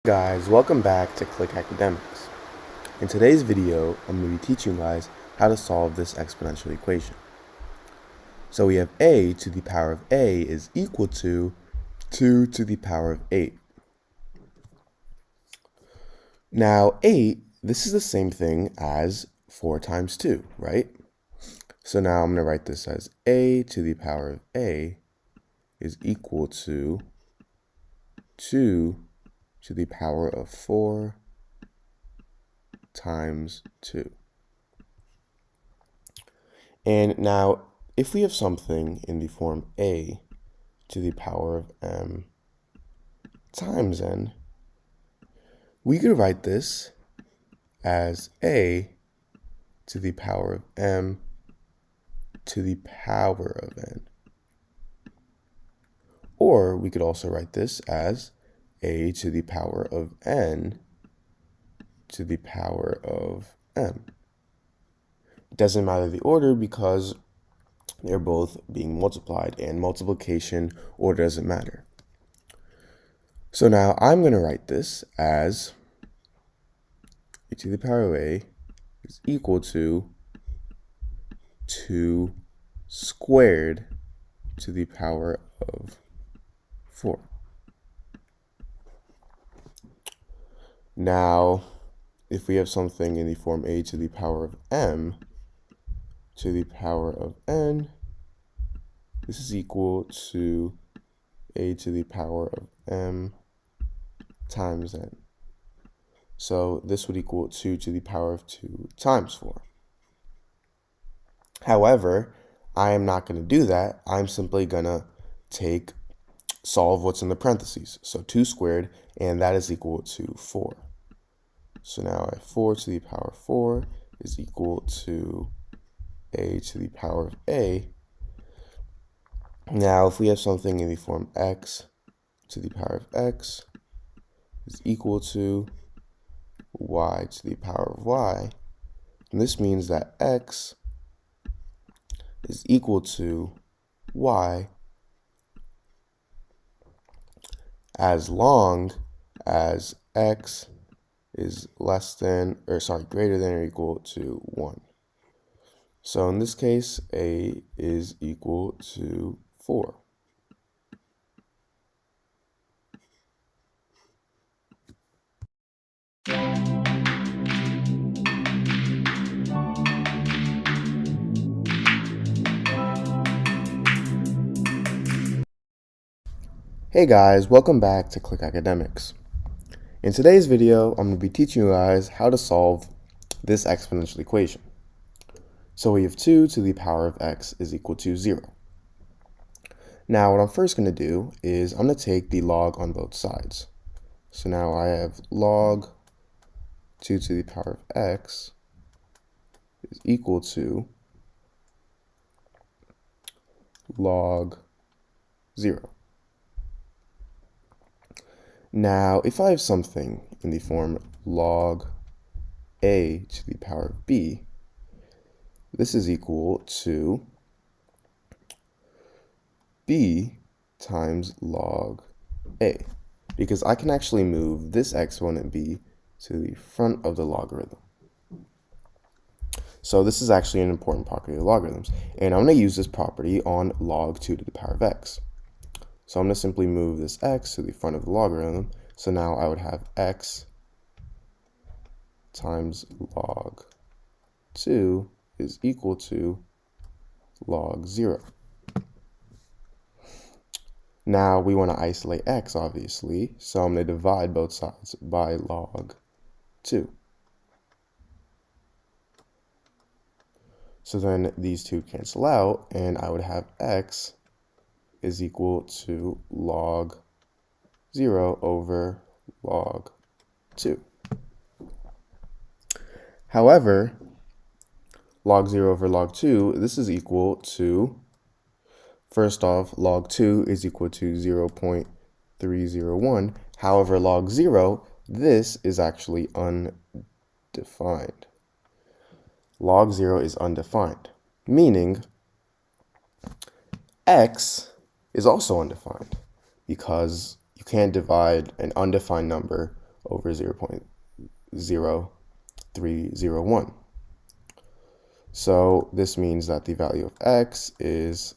Guys, welcome back to Click Academics. In today's video, I'm going to be teaching you guys how to solve this exponential equation. So we have a to the power of a is equal to 2 to the power of 8. Now 8, this is the same thing as 4 times 2, right? So now I'm going to write this as a to the power of a is equal to 2 to the power of 4 times 2. And now, if we have something in the form a to the power of m times n, we could write this as a to the power of m to the power of n. Or we could also write this as a to the power of n to the power of m. It doesn't matter the order because they're both being multiplied, and multiplication order doesn't matter. So now I'm going to write this as a to the power of a is equal to 2 squared to the power of 4. Now, if we have something in the form a to the power of m to the power of n, this is equal to a to the power of m times n. So this would equal 2 to the power of 2 times 4. However, I am not going to do that. I'm simply going to solve what's in the parentheses. So 2 squared, and that is equal to 4. So now I have 4 to the power of 4 is equal to a to the power of a. Now, if we have something in the form x to the power of x is equal to y to the power of y, and this means that x is equal to y as long as x is greater than or equal to 1. So in this case, a is equal to 4. Hey guys, welcome back to Click Academics. In today's video, I'm going to be teaching you guys how to solve this exponential equation. So we have 2 to the power of x is equal to 0. Now what I'm first going to do is I'm going to take the log on both sides. So now I have log 2 to the power of x is equal to log 0. Now, if I have something in the form log a to the power of b, this is equal to b times log a, because I can actually move this exponent b to the front of the logarithm. So this is actually an important property of logarithms, and I'm going to use this property on log 2 to the power of x. So I'm going to simply move this x to the front of the logarithm. So now I would have x times log 2 is equal to log 0. Now we want to isolate x, obviously, so I'm going to divide both sides by log 2. So then these two cancel out, and I would have x is equal to log 0 over log 2. However, log 0 over log 2, this is equal to, first off, log 2 is equal to 0.301. However, log 0, this is actually undefined. Log 0 is undefined, meaning x is also undefined, because you can't divide an undefined number over 0.0301. So this means that the value of x is